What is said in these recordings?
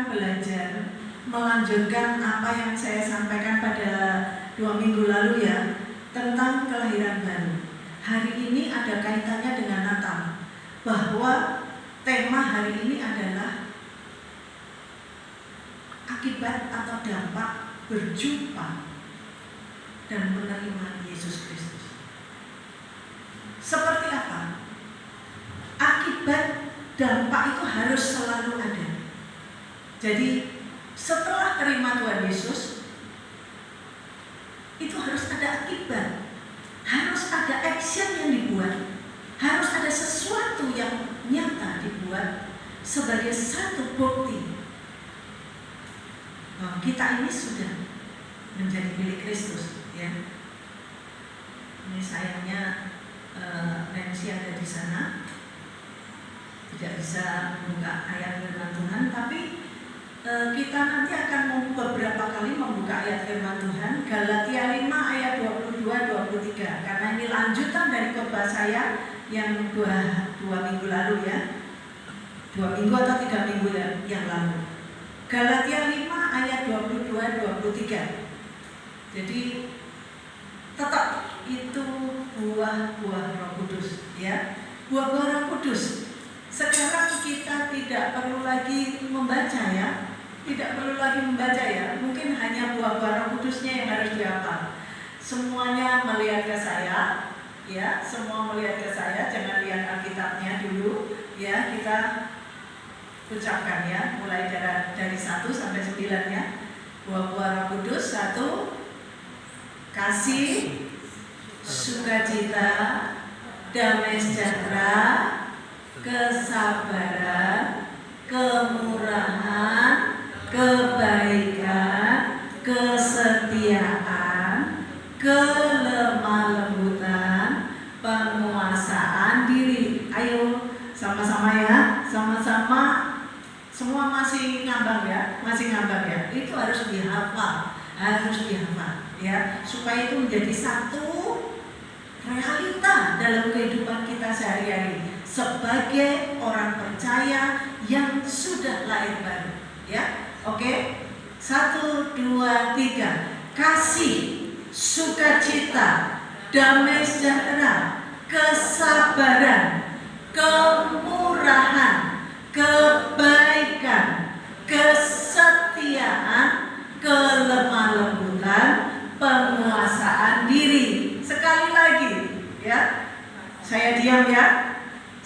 akan belajar melanjutkan apa yang saya sampaikan pada 2 minggu lalu ya, tentang kelahiran baru. Hari ini ada kaitannya dengan Natal, bahwa tema hari ini adalah akibat atau dampak berjumpa dan menerima Yesus Kristus. Seperti apa? Akibat dampak itu harus selalu ada. Jadi setelah terima Tuhan Yesus, itu harus ada akibat, harus ada action yang dibuat, harus ada sesuatu yang nyata dibuat sebagai satu bukti bahwa kita ini sudah menjadi milik Kristus, ya. Ini sayangnya Nancy ada di sana, tidak bisa membuka ayat firman Tuhan, tapi kita nanti akan beberapa kali membuka ayat firman Tuhan, Galatia 5 ayat 22-23, karena ini lanjutan dari khotbah saya yang dua minggu lalu ya, 2 minggu atau 3 minggu yang lalu. Galatia 5 ayat 22-23. Jadi tetap itu buah-buah Roh Kudus, ya, buah-buah Roh Kudus. Sekarang kita tidak perlu lagi membaca ya, mungkin hanya buah-buah Roh Kudusnya yang harus dihafal. Semuanya melihat ke saya, ya, semua melihat ke saya, jangan lihat Alkitabnya dulu, ya, kita ucapkan ya, mulai dari 1 sampai 9 ya. Buah-buah Roh Kudus. 1, kasih, sukacita, damai sejahtera, kesabaran, kemurahan, kebaikan, kesetiaan, kelemah lembutan, penguasaan diri. Ayo sama-sama ya, sama-sama. Semua masih ngambang ya, itu harus dihafal ya, supaya itu menjadi satu realita dalam kehidupan kita sehari-hari sebagai orang percaya yang sudah lahir baru, ya. Oke? 1, 2, 3. Kasih, sukacita, damai sejahtera, kesabaran, kemurahan, kebaikan, kesetiaan, kelemah lembutan, penguasaan diri. Sekali lagi, ya. Saya diam ya.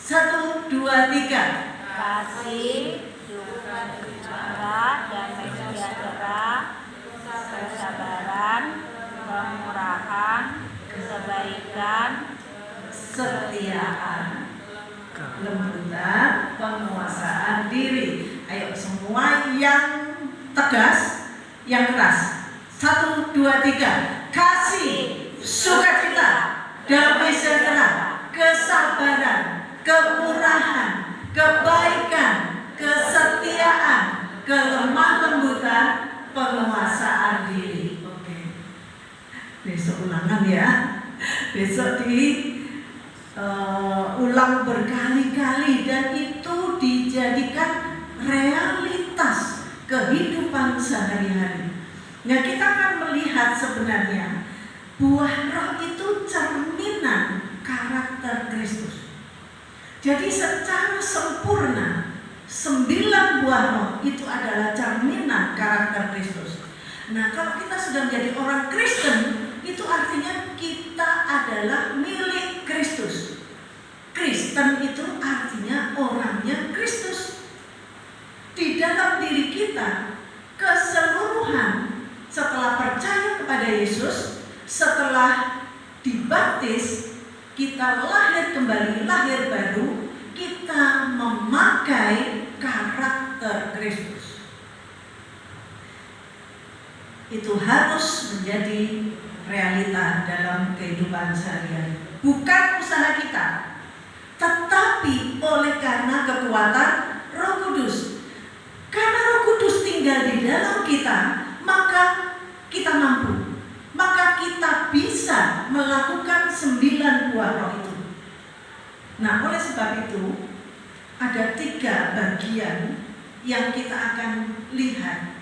1, 2, 3. Kasih, sukacita, damai sejahtera, kesabaran, kemurahan, kebaikan, kesetiaan, lembutan, penguasaan diri. Ayo semua yang tegas, yang keras. 1, 2, 3. Kasih, sukacita, damai sejahtera, kesabaran, kemurahan, kebaikan, kesetiaan, kelemah lembutan, penguasaan diri. Oke. Besok ulangan ya. Besok ulang berkali-kali dan itu dijadikan realitas kehidupan sehari-hari. Nah, kita akan melihat sebenarnya buah roh itu cerminan karakter Kristus. Jadi secara sempurna 9 buah roh itu adalah cerminan karakter Kristus. Nah, kalau kita sudah menjadi orang Kristen, itu artinya kita adalah milik Kristus. Kristen itu artinya orangnya Kristus. Di dalam diri kita keseluruhan setelah percaya kepada Yesus, setelah dibaptis, kita lahir kembali, lahir baru, kita memakai karakter Kristus. Itu harus menjadi realita dalam kehidupan sehari-hari. Bukan usaha kita, tetapi oleh karena kekuatan Roh Kudus. Karena Roh Kudus tinggal di dalam kita, maka kita mampu, maka kita bisa melakukan 9 buah roh itu. Nah, oleh sebab itu ada 3 bagian yang kita akan lihat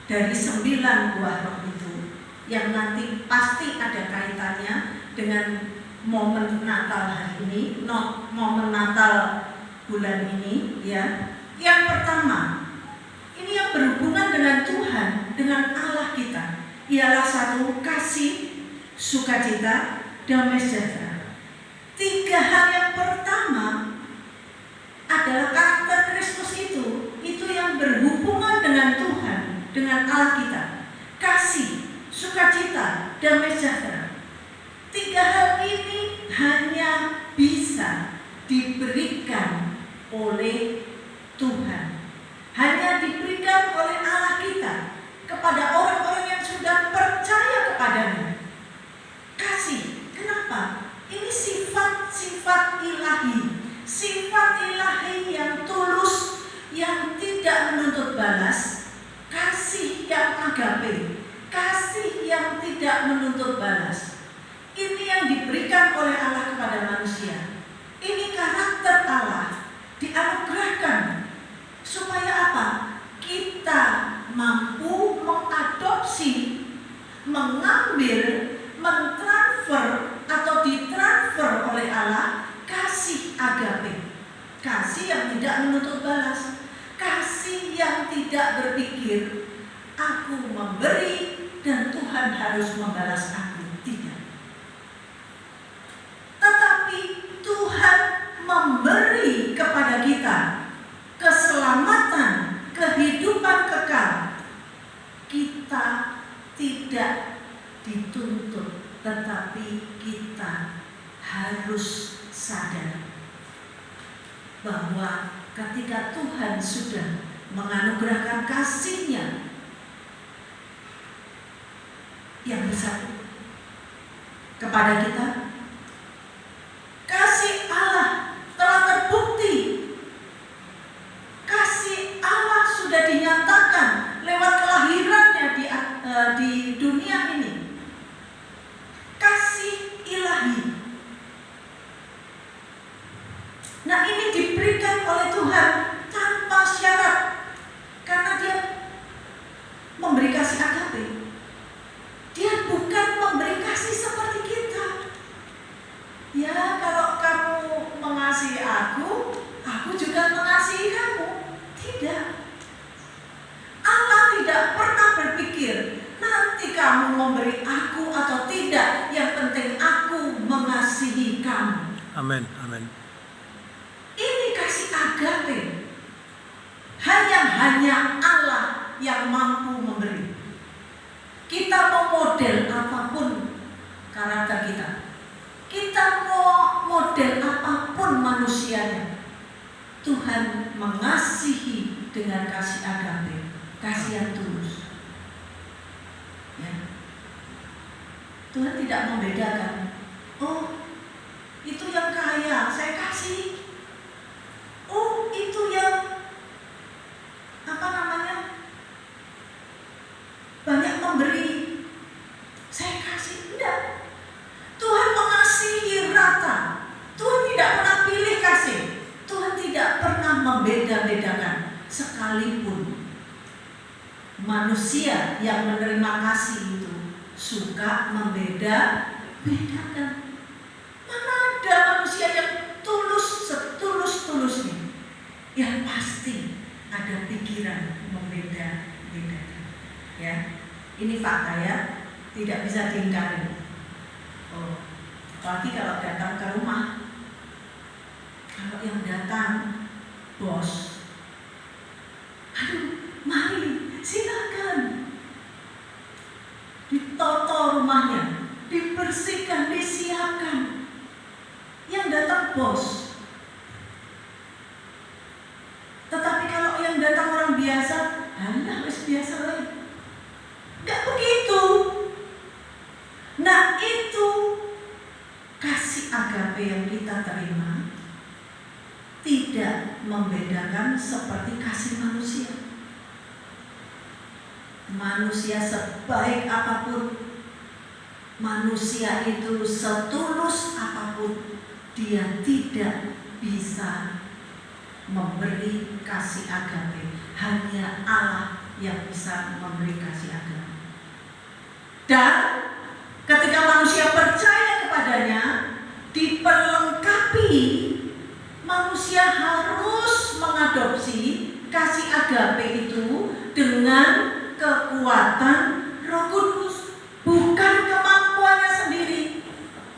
dari 9 buah roh itu, yang nanti pasti ada kaitannya dengan momen Natal hari ini, momen Natal bulan ini, ya. Yang pertama, ini yang berhubungan dengan Tuhan, dengan Allah kita, ialah satu, kasih, sukacita, damai sejahtera. 3 hal yang pertama adalah karakter Kristus itu yang berhubungan dengan Tuhan, dengan Allah kita. Kasih, sukacita, damai sejahtera. 3 hal ini hanya bisa diberikan oleh Tuhan, hanya diberikan oleh Allah kita kepada orang-orang yang sudah percaya kepadanya. Kasih, kenapa? Ini sifat-sifat ilahi, sifat ilahi yang tulus, yang tidak menuntut balas. Kasih yang agape, kasih yang tidak menuntut balas. Ini yang diberikan oleh Allah kepada manusia. Ini karakter Allah, dianugerahkan supaya apa? Kita mampu mengadopsi, mengambil, mentransfer atau ditransfer oleh Allah kasih agape, kasih yang tidak menuntut balas, kasih yang tidak berpikir aku memberi dan Tuhan harus membalas aku. Tidak. Tetapi Tuhan memberi kepada kita keselamatan, kehidupan kekal. Kita tidak dituntut, tetapi kita harus sadar bahwa ketika Tuhan sudah menganugerahkan kasih-Nya yang besar kepada kita, kasih Allah telah terbukti. Kasih Allah sudah dinyatakan lewat kelahirannya di dunia ini. Kasih ilahi. Nah, ini diberikan oleh Tuhan tanpa syarat, karena Dia memberi kasih agape. Dia bukan memberi kasih seperti kita. Ya, kalau kamu mengasihi aku juga mengasihi kamu. Tidak. Allah tidak pernah berpikir nanti kamu memberi aku atau tidak. Yang penting aku mengasihi kamu. Amin, amin. Ini kasih agape. Hanya Allah yang mampu memberi. Kita mau model apapun karakter kita, kita mau model apapun manusianya, Tuhan mengasihi dengan kasih agape, kasih yang tulus. Ya. Tuhan tidak membedakan. Oh, itu yang kaya, saya kasih. Oh, itu yang banyak memberi, saya kasih. Tidak. Tuhan mengasihi rata. Tuhan tidak pernah pilih kasih. Tuhan tidak pernah membeda-bedakan. Sekalipun manusia yang menerima kasih itu suka membeda-bedakan. Mana ada manusia yang tulus setulus-tulusnya? Yang pasti ada pikiran membeda-bedakan. Ya, ini fakta ya, tidak bisa diingkari. Oh, apalagi kalau datang ke rumah. Kalau yang datang bos, aduh, mari silakan. Ditoto rumahnya, dibersihkan, disiapkan. Yang datang bos. Tetapi kalau yang datang orang biasa, alah wis biasa lah. Enggak begitu. Nah, itu kasih agape yang kita terima tidak membedakan seperti kasih manusia. Manusia sebaik apapun, manusia itu setulus apapun, dia tidak bisa memberi kasih agape. Hanya Allah yang bisa memberi kasih agape. Dan ketika manusia percaya kepadanya, diperlengkapi, manusia harus mengadopsi kasih agape itu dengan kekuatan Roh Kudus, bukan kemampuannya sendiri.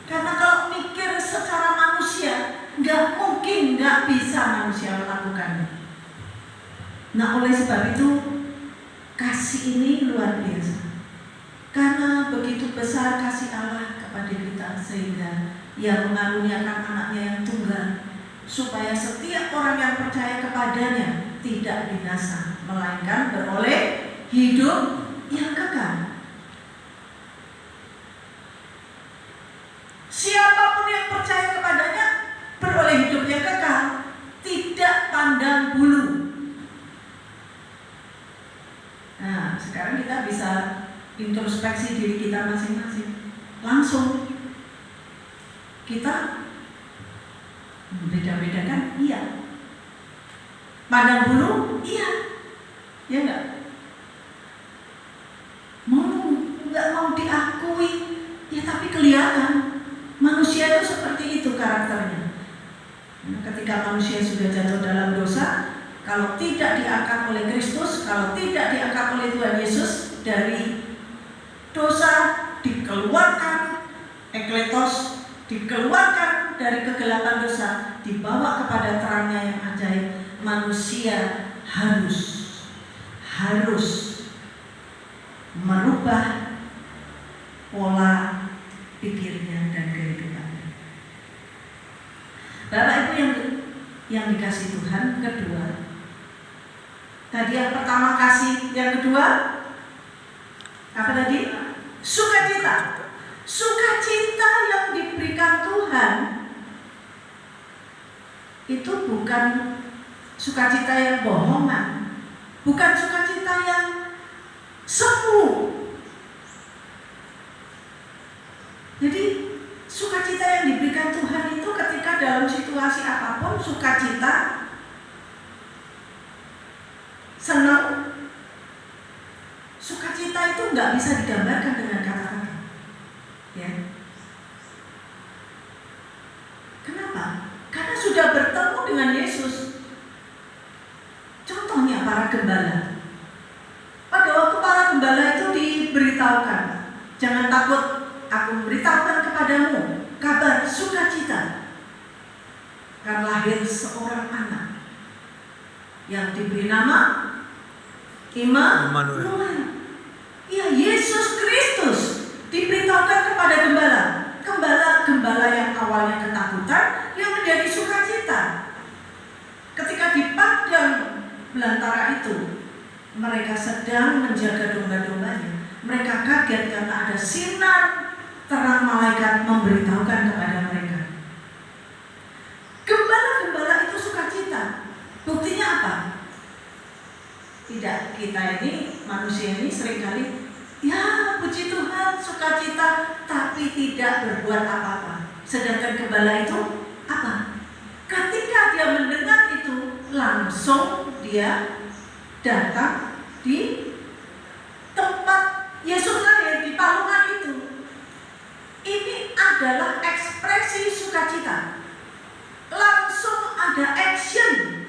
Karena kalau mikir secara manusia, nggak mungkin, nggak bisa manusia melakukannya. Nah, oleh sebab itu kasih ini luar biasa. Karena begitu besar kasih Allah kepada kita, sehingga Ia mengaruniakan anaknya yang tunggal, supaya setiap orang yang percaya kepadanya tidak binasa, melainkan beroleh hidup yang kekal. Siapapun yang percaya kepadanya beroleh hidup yang kekal, tidak pandang bulu. Nah, sekarang kita bisa introspeksi diri kita masing-masing. Langsung kita beda-beda kan? Iya. Pandang bulu? Iya. Ya enggak? Enggak mau diakui, ya tapi kelihatan. Manusia itu seperti itu karakternya. Nah, ketika manusia sudah jatuh dalam dosa, kalau tidak diangkat oleh Kristus, kalau tidak diangkat oleh Tuhan Yesus dari dosa, dikeluarkan, ekletos, dikeluarkan dari kegelapan dosa, dibawa kepada terangnya yang ajaib. Manusia harus merubah pola pikirnya dan kehidupannya. Bapak Ibu yang dikasih Tuhan, kedua, tadi yang pertama kasih, yang kedua apa tadi? Sukacita. Sukacita yang diberikan Tuhan itu bukan sukacita yang bohongan, bukan sukacita yang semu. Jadi sukacita yang diberikan Tuhan itu ketika dalam situasi apapun, sukacita, senang. Sukacita itu nggak bisa digambarkan dengan kata-kata, ya. Kenapa? Karena sudah bertemu dengan Yesus. Contohnya para gembala. Pada waktu para gembala itu diberitahukan, jangan takut, aku memberitahukan kepadamu kabar sukacita. Akan lahir seorang anak yang diberi nama Immanuel. Ya, Yesus Kristus diberitahukan kepada gembala yang awalnya ketakutan, yang menjadi sukacita. Ketika di padang belantara itu, mereka sedang menjaga domba-dombanya. Mereka kaget karena ada sinar terang malaikat memberitahukan kepada mereka. Gembala-gembala itu sukacita. Buktinya apa? Tidak, kita ini, manusia ini seringkali, ya puji Tuhan, sukacita, tapi tidak berbuat apa-apa. Sedangkan gembala itu apa? Ketika dia mendengar itu, langsung dia datang di tempat Yesus lahir, di palungan itu. Ini adalah ekspresi sukacita. Langsung ada action.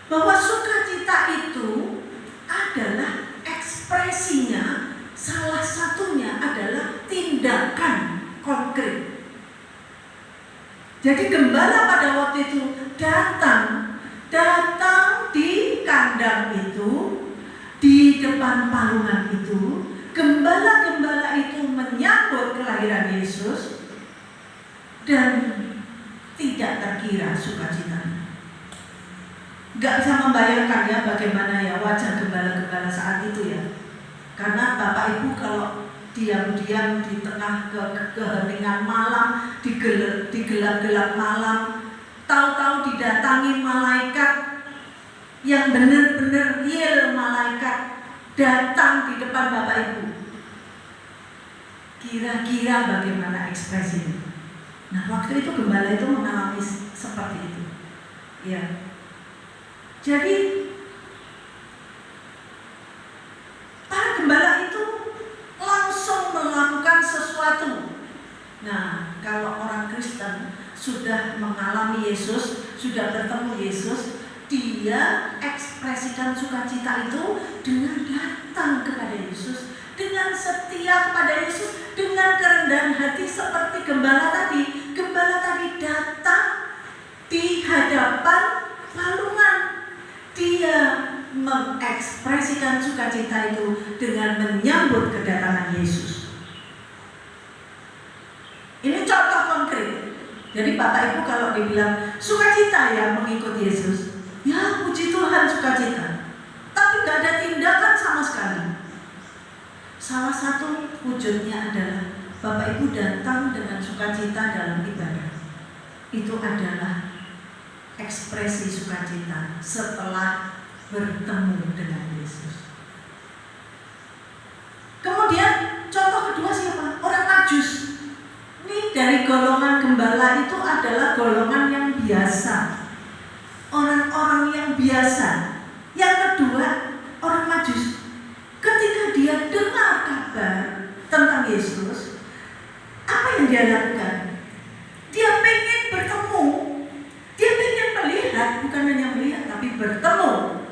Bahwa sukacita itu adalah ekspresinya, salah satunya adalah tindakan konkret. Jadi gembala pada waktu itu datang di kandang itu, di depan palungan itu, gembala-gembala itu menyambut kelahiran Yesus dan tidak terkira sukacitanya. Gak bisa membayangkan ya bagaimana ya wajah gembala-gembala saat itu ya. Karena Bapak Ibu kalau diam-diam di tengah keheningan malam, di gelap-gelap malam, tahu-tahu didatangi malaikat yang benar-benar real malaikat datang di depan Bapak Ibu. Kira-kira bagaimana ekspresinya? Nah, waktu itu gembala itu mengalami seperti itu. Ya. Jadi para gembala itu langsung melakukan sesuatu. Nah, kalau orang Kristen sudah mengalami Yesus, sudah bertemu Yesus, dia ekspresikan sukacita itu dengan datang kepada Yesus, dengan setia kepada Yesus, dengan kerendahan hati seperti gembala tadi. Gembala tadi datang di hadapan palungan. Dia mengekspresikan sukacita itu dengan menyambut kedatangan Yesus. Ini contoh konkret. Jadi Bapak Ibu kalau dibilang sukacita ya mengikut Yesus, ya puji Tuhan sukacita. Tapi gak ada tindakan sama sekali. Salah satu wujudnya adalah Bapak Ibu datang dengan sukacita dalam ibadah. Itu adalah ekspresi sukacita setelah bertemu dengan Yesus. Kemudian contoh kedua siapa? Orang Majus. Ini dari golongan gembala itu adalah golongan yang biasa, orang-orang yang biasa. Yang kedua, orang Majus. Ketika dia dengar kabar tentang Yesus, apa yang dia lakukan? Dia pengen bertemu, dia pengen melihat, bukan hanya melihat, tapi bertemu.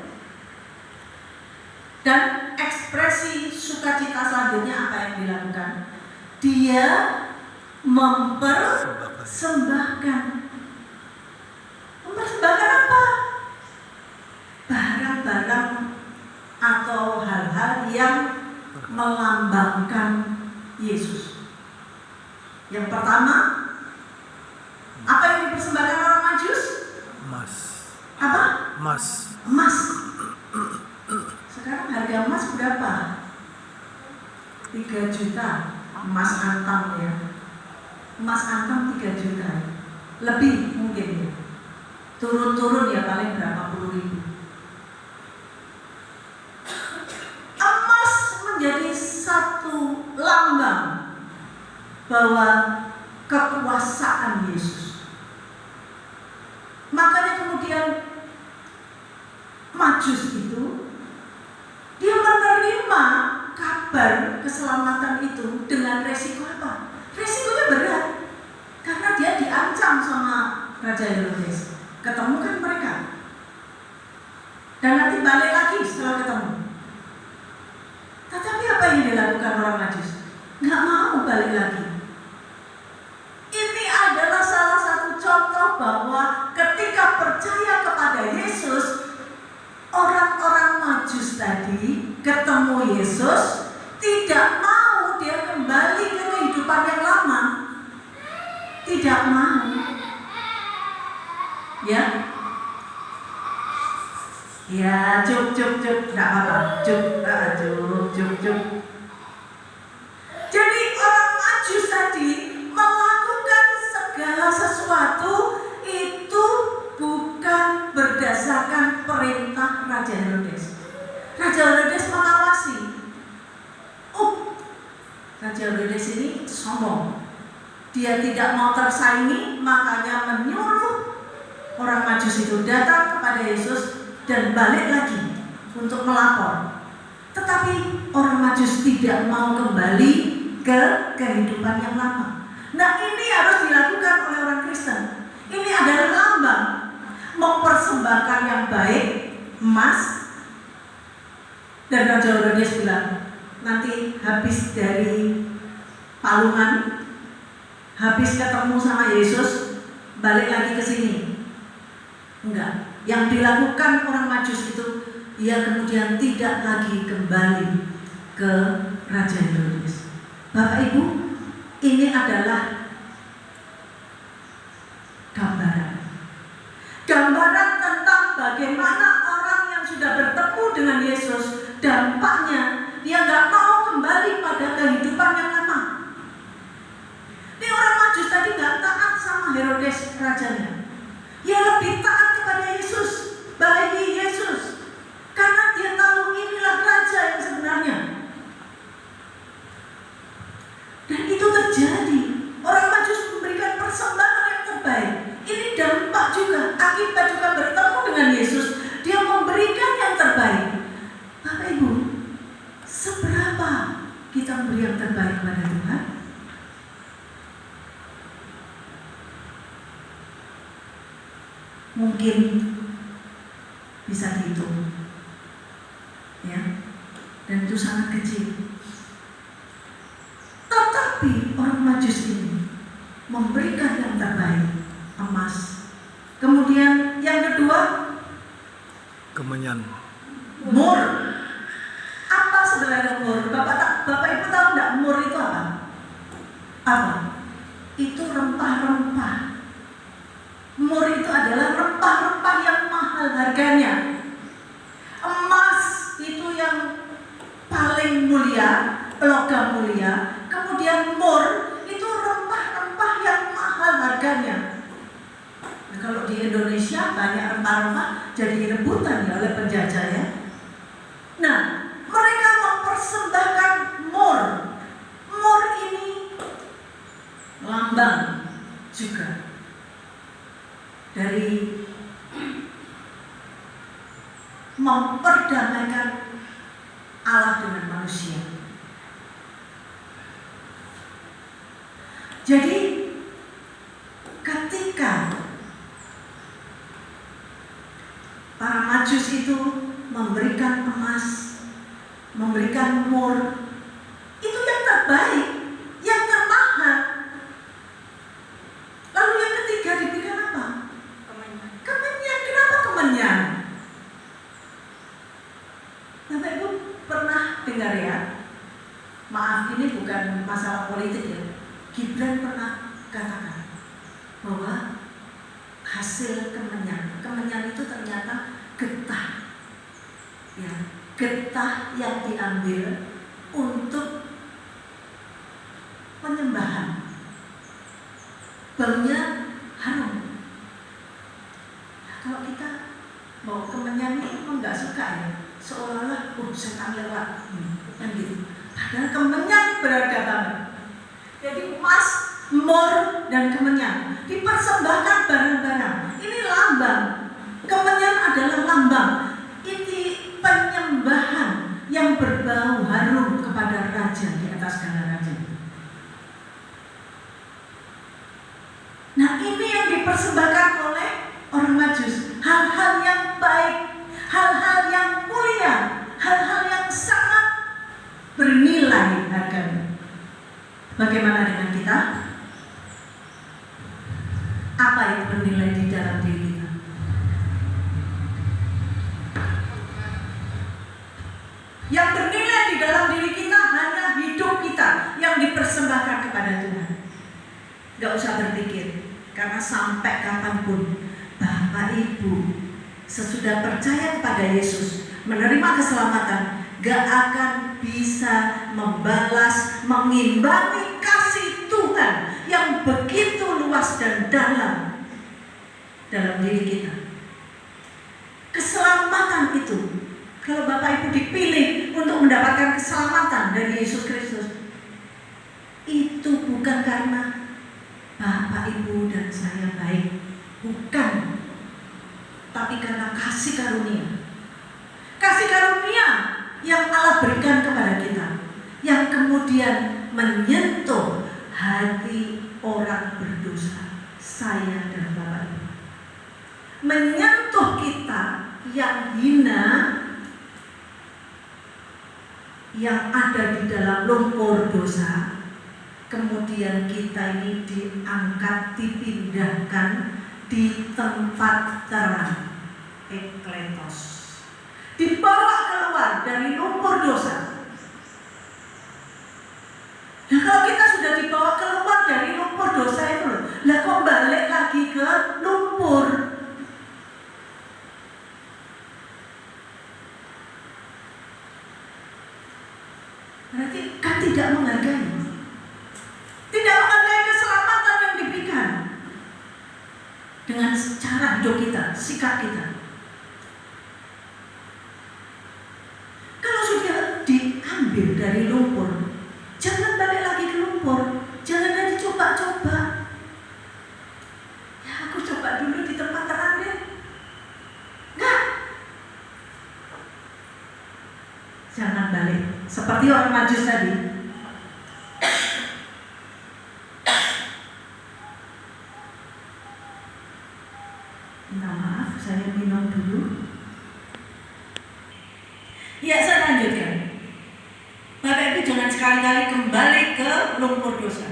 Dan ekspresi sukacita selanjutnya apa yang dilakukan? Dia mempersembahkan. Mempersembahkan apa? Barang-barang atau hal-hal yang melambangkan Yesus. Yang pertama, apa yang dipersembahkan orang Majus? Emas. Apa? Emas. Emas. Sekarang harga emas berapa? 3 juta. Emas antam ya. Emas antam 3 juta. Lebih mungkin ya. Turun-turun ya paling berapa puluh ribu. Emas menjadi satu lambang bahwa kekuasaan Yesus. Makanya kemudian Majus itu dia menerima kabar keselamatan itu dengan resiko apa? Resikonya berat karena dia diancam sama Raja Herodes. Ketemu kan mereka dan nanti balik lagi setelah ketemu. Tetapi apa yang dilakukan orang Majus? Nggak mau balik lagi. Ini adalah salah satu contoh bahwa ketika percaya kepada Yesus, orang-orang Majus tadi ketemu Yesus, tidak mau dia kembali ke kehidupan yang lama. Tidak mau. Ya. Ya, cuk, enggak apa-apa. Cuk. Jadi orang Majus tadi melakukan segala sesuatu itu bukan berdasarkan perintah Raja Herodes. Raja Herodes mengawasi. Raja Herodes ini sombong. Dia tidak mau tersaingi, makanya menyuruh orang Majus itu datang kepada Yesus dan balik lagi untuk melapor. Tetapi orang Majus tidak mau kembali ke kehidupan yang lama. Nah, ini harus dilakukan oleh orang Kristen. Ini adalah lambang mempersembahkan yang baik, emas. Dan Raja Herodes bilang, nanti habis dari palungan, habis ketemu sama Yesus, balik lagi ke sini. Enggak. Yang dilakukan orang Majus itu, ia kemudian tidak lagi kembali ke Raja Herodes. Bapak Ibu, ini adalah gambaran tentang bagaimana orang yang sudah bertemu dengan Yesus, dampaknya dia nggak mau kembali pada kehidupan yang lama. Ini orang Majus tadi nggak taat sama Herodes rajanya. Dia lebih taat kepada Yesus, bagi Yesus, karena dia tahu inilah raja yang sebenarnya. Dan itu terjadi. Orang Majus memberikan persembahan yang terbaik. Ini dampak juga, akibat juga mungkin bisa dihitung, ya, dan itu sangat kecil. Tetapi orang Majus ini memberikan yang terbaik, emas. Kemudian yang kedua, kemenyan. mur. Apa sebenarnya mur? Bapak Ibu tahu nggak mur itu apa? Apa? Itu rempah-rempah. Mur itu adalah rempah-rempah yang mahal harganya. Emas itu yang paling mulia, logam mulia. Kemudian mur itu rempah-rempah yang mahal harganya. Nah, kalau di Indonesia banyak rempah-rempah jadi rebutan ya oleh penjajah ya. Nah, mereka mempersembahkan mur. Mur ini lambang juga dari memperdamaikan Allah dengan manusia. Jadi ketika para Majus itu memberikan emas, memberikan mur, itu yang terbaik, yang termahal. Lalu yang ketiga diberikan apa? Kemenyan. Kenapa kemenyan? Bapak Ibu pernah dengar ya? Maaf, ini bukan masalah politik ya. Gibran pernah katakan bahwa hasil kemenyan itu ternyata getah, ya, getah yang diambil untuk penyembahan. Baunya harum. Nah, kalau kita mau kemenyan itu memang nggak suka ya, seolah-olah setan lewat, kan gitu. Padahal kemenyan berharga banget. Jadi emas, mur, dan kemenyan dipersembahkan bareng-bareng. Ini lambang. Kemenyan adalah lambang. Ini penyembahan yang berbau harum kepada raja di atas segala raja. Nah, ini yang dipersembahkan oleh orang Majus. Hal-hal yang baik, hal-hal yang mulia, hal-hal yang sangat bernilai harganya. Bagaimana dengan kita? Apa yang bernilai di dalam diri kita? Yang bernilai di dalam diri kita hanya hidup kita yang dipersembahkan kepada Tuhan. Gak usah berpikir, karena sampai kapanpun Bapak Ibu sesudah percaya kepada Yesus, menerima keselamatan, gak akan bisa membalas, mengimbangi kasih Tuhan yang begitu luas dan dalam diri kita. Keselamatan itu, kalau Bapak Ibu dipilih untuk mendapatkan keselamatan dari Yesus Kristus, itu bukan karena Bapak Ibu dan saya baik, bukan, tapi karena kasih karunia. Kasih karunia yang Allah berikan kepada kita, yang kemudian menyentuh hati orang berdosa, saya dan Bapak Ibu, menyentuh kita yang hina, yang ada di dalam lumpur dosa. Kemudian kita ini diangkat, dipindahkan di tempat terang, ekletos, dibawa keluar dari lumpur dosa. Nah, kalau kita sudah dibawa keluar dari lumpur dosa itu, lah kok balik lagi ke lumpur? Berarti kan tidak menghargai keselamatan yang diberikan dengan cara hidup kita, sikap kita. Kalau sudah diambil dari lumpur, jangan balik lagi ke lumpur, jangan lagi coba-coba. Ya, aku coba dulu di tempat terang deh. Enggak. Jangan balik. Seperti orang Majus tadi. Minta maaf. Ya, saya lanjutkan. Bapak Ibu jangan sekali-kali kembali ke lumpur dosa.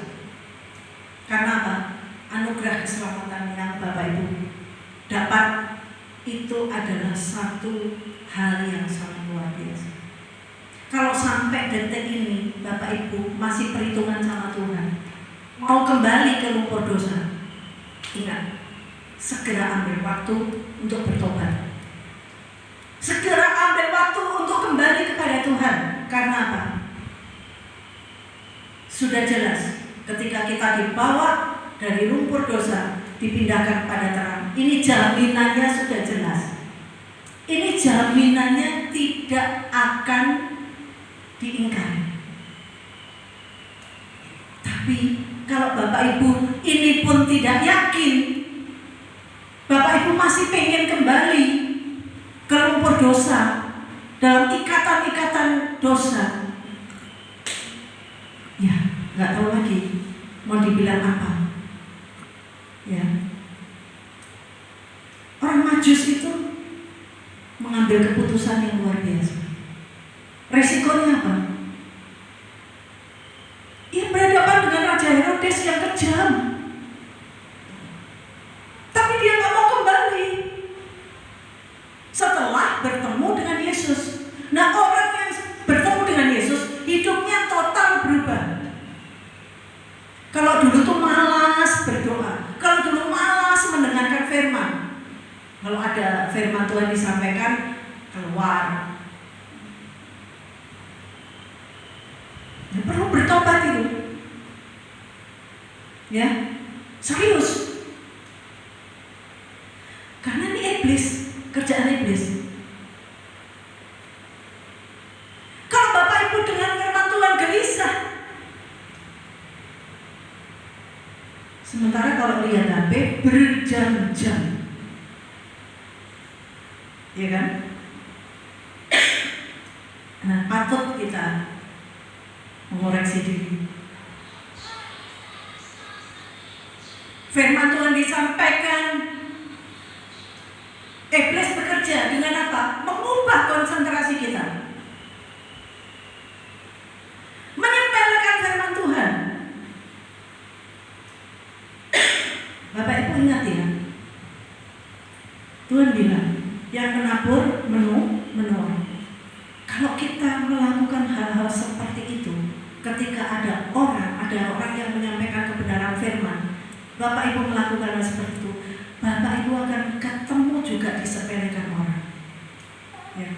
Karena apa? Anugerah keselamatan yang Bapak Ibu dapat itu adalah satu hal yang sangat luar biasa. Kalau sampai detik ini Bapak Ibu masih perhitungan sama Tuhan, mau kembali ke lumpur dosa, ingat, segera ambil waktu untuk bertobat. Segera ambil waktu untuk kembali kepada Tuhan. Karena apa? Sudah jelas ketika kita dibawa dari lumpur dosa dipindahkan pada terang. Ini jaminannya sudah jelas. Ini jaminannya tidak akan diingkari. Tapi kalau Bapak Ibu ini pun tidak yakin, Bapak Ibu masih pengen kembali ke lumpur dosa, dalam ikatan-ikatan dosa, ya nggak tahu lagi mau dibilang apa. Ya, orang Majus itu mengambil keputusan yang luar biasa. Resikonya apa? Ia berhadapan dengan Raja Herodes yang kejam, tapi dia nggak mau kembali setelah bertemu dengan Yesus. Nah, orang yang bertemu dengan Yesus hidupnya total berubah. Kalau dulu tuh malas berdoa, kalau dulu malas mendengarkan firman, kalau ada firman Tuhan disampaikan keluar. Ya, perlu bertobat itu. Ya, serius. Karena ini iblis, kerjaan iblis. Kalau Bapak Ibu dengan firman Tuhan gelisah, sementara kalau lihat HP berjam-jam, ya kan? Nah, patut kita mengoreksi diri. Firman Tuhan disampaikan, iblis bekerja dengan apa? Mengubah konsentrasi kita, menyepelekan firman Tuhan. Bapak Ibu ingat ya, Tuhan bilang yang menabur menuai. Kalau kita melakukan hal-hal seperti itu, ketika ada orang yang menyampaikan kebenaran firman, Bapak Ibu melakukan hal seperti itu, Bapak Ibu akan ketemu juga disepelekan orang. Ya.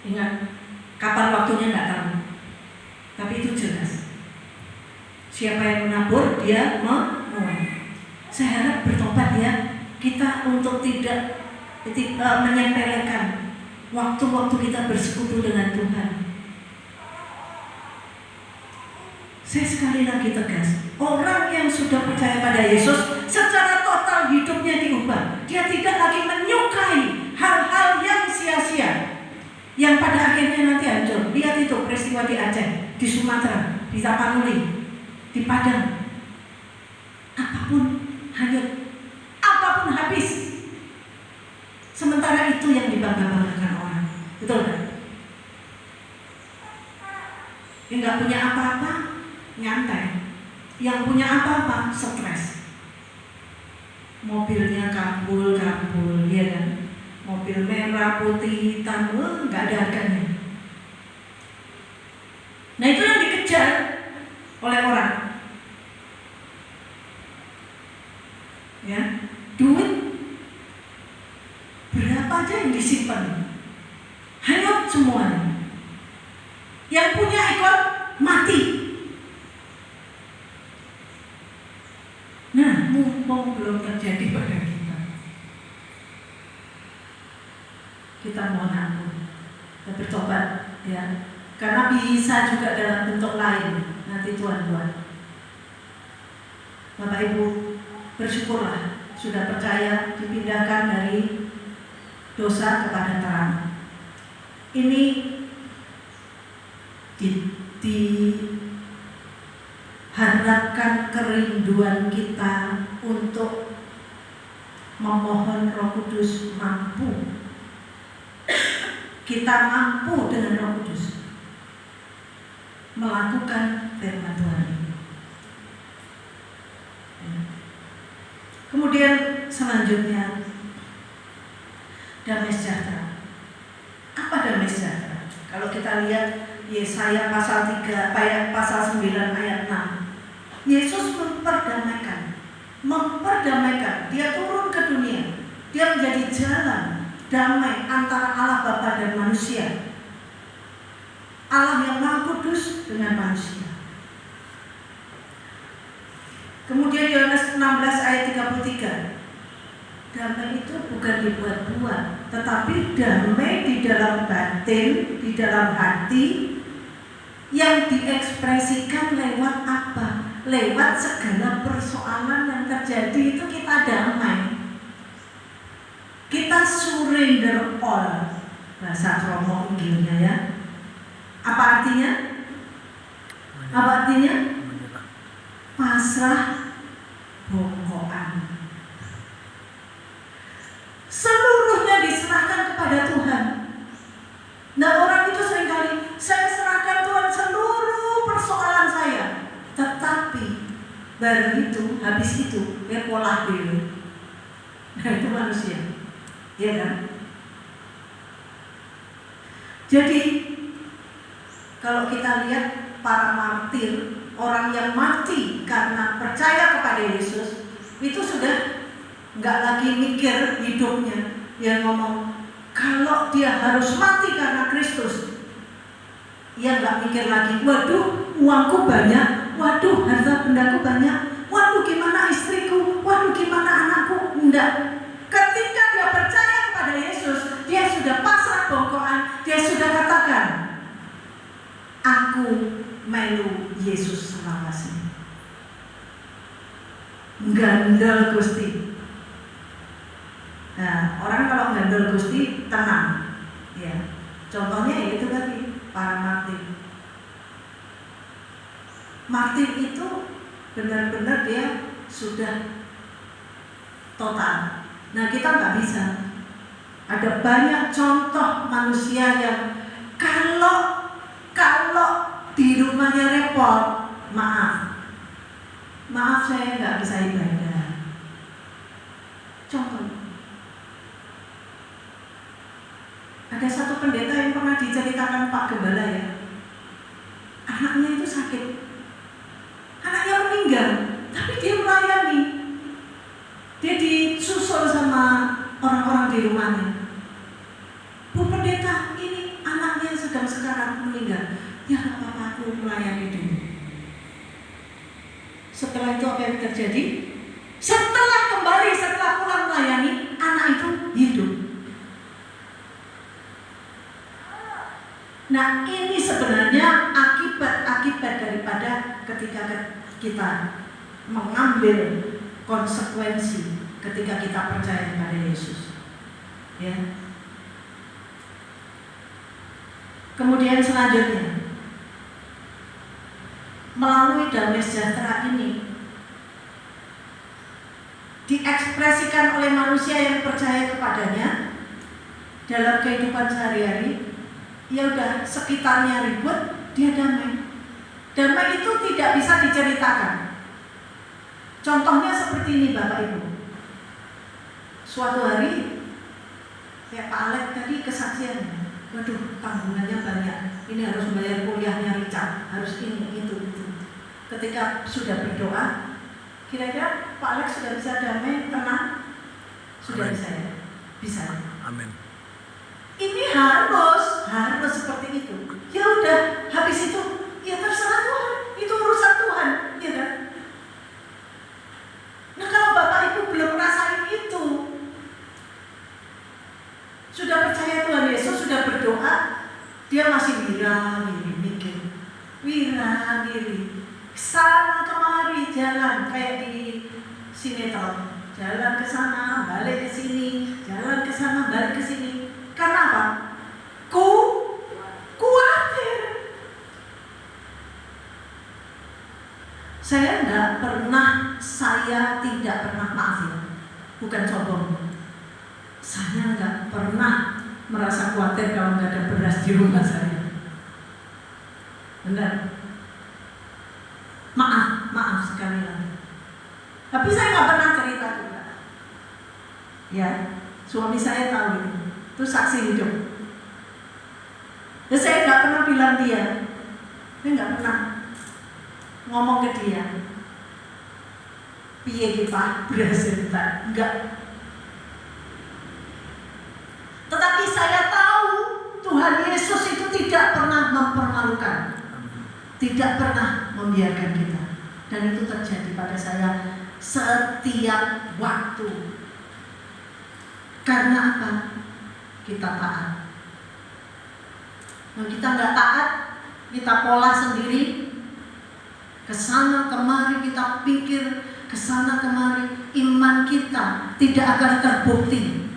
Ingat, kapan waktunya nggak tahu, tapi itu jelas. Siapa yang menabur, dia menuai. Saya harap bertobat ya, kita untuk tidak menyepelekan waktu-waktu kita bersekutu dengan Tuhan. Saya sekali lagi tegas, orang yang sudah percaya pada Yesus secara total hidupnya diubah. Dia tidak lagi menyukai hal-hal yang sia-sia, yang pada akhirnya nanti hancur. Lihat itu peristiwa di Aceh, di Sumatera, di Tapanuli, di Padang. Apapun hanyut, apapun habis. Sementara itu yang dibangga-banggakan orang, betul kan? Yang nggak punya apa-apa, nyantai. Yang punya apa-apa, stres. Mobilnya kambul-kambul, ya kan? Mobil merah, putih, hitam, nggak ada harganya. Nah, itu yang dikejar oleh orang. Ya, duit berapa aja yang disimpan, hanyut semuanya. Yang punya ekor mati. Nah, mumpung belum terjadi pada kita mohon ampun dan bertobat ya, karena bisa juga dalam bentuk lain nanti Tuhan buat. Bapak Ibu bersyukurlah sudah percaya dipindahkan dari dosa kepada terang. Ini diharapkan kerinduan kita untuk memohon Roh Kudus mampu kita mampu dengan Roh Kudus melakukan firman Tuhan ini. Kemudian selanjutnya, damai sejahtera. Apa damai sejahtera? Kalau kita lihat Yesaya pasal 3, pasal 9 ayat 6, Yesus memperdamaikan. Dia turun ke dunia. Dia menjadi jalan damai antara Allah Bapa dan manusia. Allah yang Maha Kudus dengan manusia. Kemudian Yohanes 16 ayat 33, damai itu bukan dibuat-buat, tetapi damai di dalam batin, di dalam hati, yang diekspresikan lewat apa? Lewat segala persoalan yang terjadi itu kita damai. Kita surrender all, bahasa Romo Inggilnya ya. Apa artinya? Apa artinya? Pasrah bongkoan. Seluruhnya diserahkan kepada Tuhan. Nah, orang itu seringkali, saya serahkan Tuhan seluruh persoalan saya. Tetapi baru itu, habis itu, pola dulu. Nah, itu manusia, ya kan? Jadi kalau kita lihat para martir, orang yang mati karena percaya kepada Yesus, itu sudah nggak lagi mikir hidupnya. Dia ngomong, kalau dia harus mati karena Kristus, dia nggak mikir lagi, waduh uangku banyak, waduh harta bendaku banyak, waduh gimana istriku, waduh gimana anakku. Enggak. Ketika dia percaya kepada Yesus, dia sudah pasrah bongkoan. Dia sudah katakan, aku melu Yesus selawase. Gandel Gusti. Nah, orang kalau gandel Gusti tenang, ya. Contohnya ya itu tadi para martir. Martir itu benar-benar dia sudah total. Nah, kita nggak bisa. Ada banyak contoh manusia yang kalau di rumahnya repot, maaf saya nggak bisa ibadah. Contoh. Ada satu pendeta yang pernah diceritakan Pak Gembala ya. Anaknya itu sakit. Anaknya meninggal, tapi dia melayani. Dia disusul sama orang-orang di rumahnya. Bu pendeta, ini anaknya sedang sekarat meninggal. Ya nggak apa-apa, aku melayani dulu. Setelah itu apa yang terjadi? Setelah pulang melayani, anak itu hidup. Nah, ini sebenarnya akibat daripada ketika kita mengambil konsekuensi ketika kita percaya kepada Yesus. Ya. Kemudian selanjutnya, melalui damai sejahtera ini diekspresikan oleh manusia yang percaya kepadanya dalam kehidupan sehari-hari. Ya udah, sekitarnya ribut, dia damai. Damai itu tidak bisa diceritakan. Contohnya seperti ini Bapak Ibu. Suatu hari, kayak Pak Alek tadi kesaksiannya, waduh tanggungannya banyak, ini harus membayar kuliahnya Richard, harus ini, itu. Ketika sudah berdoa, kira-kira Pak Alek sudah bisa damai, tenang? Sudah bisa ya? Bisa. Amin. Ini harus seperti itu. Ya udah, habis itu ya terserah Tuhan, itu urusan Tuhan, ya kan? Nah, kalau Bapak Ibu belum merasain itu, sudah percaya Tuhan Yesus, sudah berdoa, dia masih wira-wiri, sana kemari jalan kayak di sinetron, jalan ke sana, balik ke sini, jalan ke sana, balik ke sini. Karena apa? Khawatir. Saya tidak pernah, maaf ya, bukan sombong. Saya nggak pernah merasa khawatir kalau nggak ada beras di rumah saya. Benar. Maaf sekali lagi. Tapi saya nggak pernah cerita juga. Ya, suami saya tahu itu saksi hidup. Dan saya nggak pernah bilang dia, saya nggak pernah ngomong ke dia, piye ki Pak, berhasil kita, enggak. Tetapi saya tahu Tuhan Yesus itu tidak pernah mempermalukan, tidak pernah membiarkan kita, dan itu terjadi pada saya setiap waktu. Karena apa? Kita taat. Kalau kita nggak taat, kita pola sendiri, kesana kemari kita pikir, kesana kemari, iman kita tidak akan terbukti.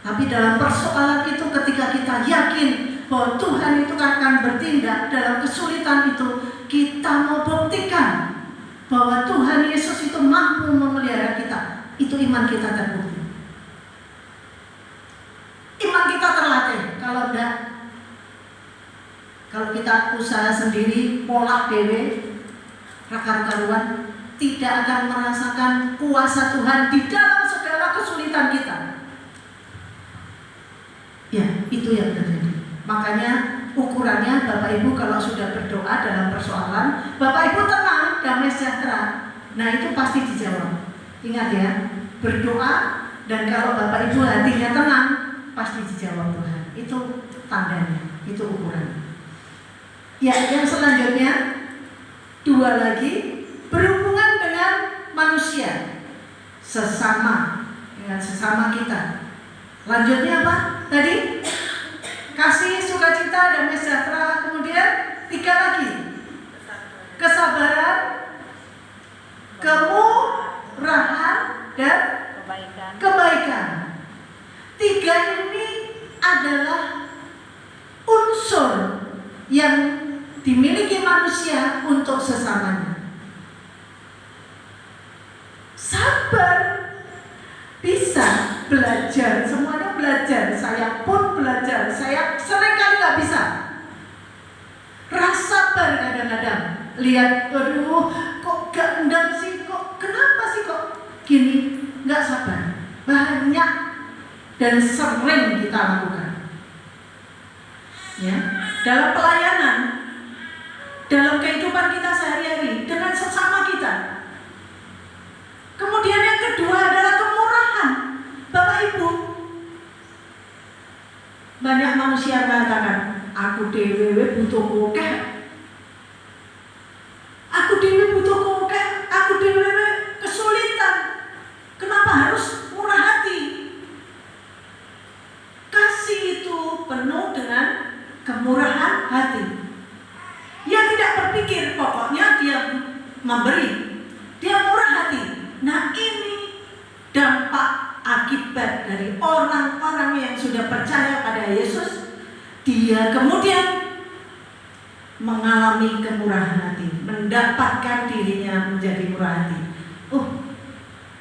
Tapi dalam persoalan itu, ketika kita yakin bahwa Tuhan itu akan bertindak dalam kesulitan itu, kita mau buktikan bahwa Tuhan Yesus itu mampu memelihara kita. Itu iman kita terbukti. Iman kita terlatih. Kalau enggak, kalau kita usaha sendiri, pola dewe, rakar-karuan, tidak akan merasakan kuasa Tuhan di dalam segala kesulitan kita. Ya, itu yang terjadi. Makanya ukurannya Bapak Ibu kalau sudah berdoa dalam persoalan, Bapak Ibu tenang, damai sejahtera. Nah, itu pasti dijawab. Ingat ya, berdoa dan kalau Bapak Ibu hatinya tenang, pasti dijawab Tuhan. Itu tandanya, itu ukurannya. Ya, yang selanjutnya 2 lagi, berhubungan dengan manusia, sesama, dengan sesama kita. Lanjutnya apa? Tadi kasih, sukacita, damai sejahtera. Kemudian 3 lagi, kesabaran, kemurahan, dan kebaikan. 3 ini adalah unsur yang dimiliki manusia untuk sesamanya. Sabar bisa belajar, semuanya belajar. Saya pun belajar. Saya seringkali nggak bisa. Rasa sabar kadang-kadang. Lihat, aduh, kok gak sih, kok kenapa sih kok gini? Nggak sabar. Banyak dan sering kita lakukan. Ya, dalam pelayanan, dalam kehidupan kita sehari-hari dengan sesama kita. Kemudian yang kedua adalah kemurahan. Bapak Ibu, banyak manusia mengatakan, aku dewe butuh kokeh, aku dewe butuh kokeh, aku dewe kesulitan. Kenapa harus murah hati? Kasih itu penuh dengan kemurahan hati. Dia tidak berpikir, pokoknya dia memberi, dia murah hati. Nah, ini dampak akibat dari orang-orang yang sudah percaya pada Yesus. Dia kemudian mengalami kemurahan hati, mendapatkan dirinya menjadi murah hati.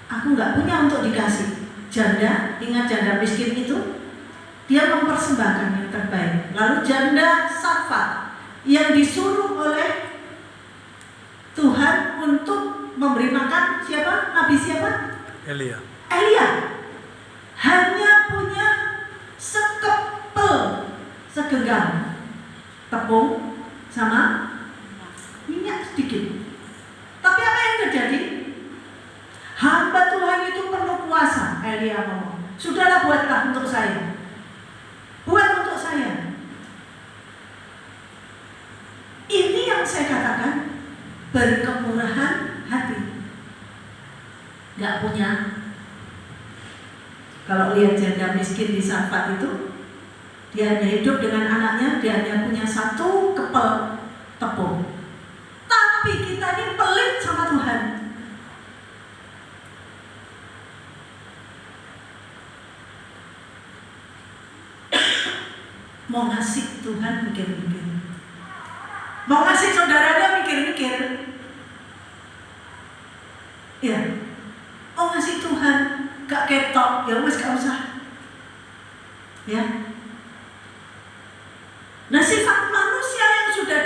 Aku nggak punya untuk dikasih. Janda, ingat janda miskin itu, dia mempersembahkan yang terbaik. Lalu janda Safat yang disuruh oleh Tuhan untuk memberi makan siapa? Nabi siapa? Elia. Hanya punya segenggam tepung sama minyak sedikit. Tapi apa yang terjadi? Hamba Tuhan itu penuh kuasa. Elia ngomong, sudahlah, buatlah untuk saya. Buat untuk saya. Ini yang saya katakan berkemurahan hati. Gak punya. Kalau lihat janda miskin di Safat itu, dia hanya hidup dengan anaknya, dia hanya punya 1 kepel tepung. Tapi kita ini pelit sama Tuhan. Mau ngasih Tuhan mikir-mikir, mau ngasih saudaranya mikir-mikir. Ya, mau ngasih Tuhan gak ketok, ya wes gak usah. Ya. Nah, sifat manusia yang sudah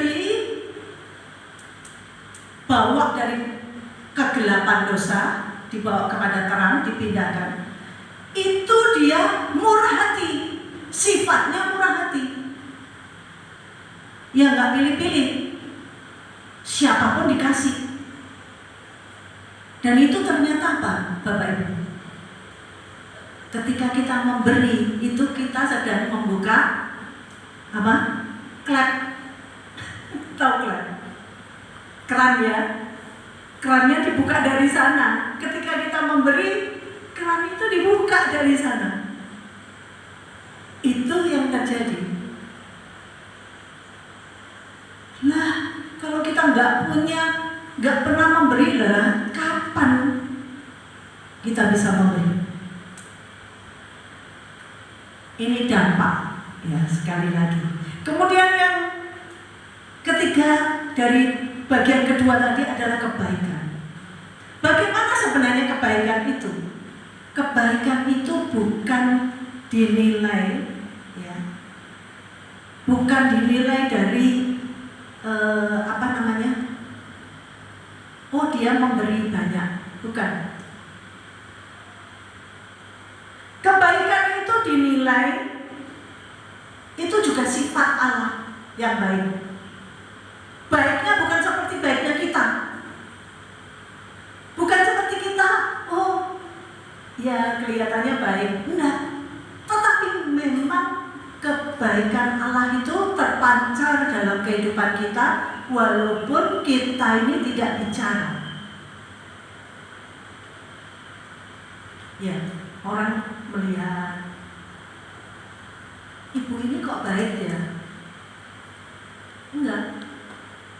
dibawa dari kegelapan dosa, dibawa kepada terang, dipindahkan, itu dia murah hati, sifatnya murah hati. Ya nggak pilih-pilih, siapapun dikasih. Dan itu ternyata apa, Bapak Ibu? Ketika kita memberi, itu kita sedang membuka apa? Klep. Tahu klep? Keran ya. Kerannya dibuka dari sana. Ketika kita memberi, keran itu dibuka dari sana. Itu yang terjadi. Nah, kalau kita nggak pernah memberi, lah, kapan kita bisa memberi? Ini dampak, ya, sekali lagi. Kemudian yang ketiga dari bagian kedua tadi adalah kebaikan. Bagaimana sebenarnya kebaikan itu? Kebaikan itu bukan dinilai, ya, bukan dinilai dari oh dia memberi banyak, bukan. Kebaikan itu dinilai, itu juga sifat Allah yang baik. Baiknya bukan seperti baiknya kita, bukan seperti kita, oh ya kelihatannya baik, enggak. Tetapi memang kebaikan Allah itu terpancar dalam kehidupan kita, walaupun kita ini tidak bicara. Ya, orang melihat ibu ini kok baik ya? Enggak.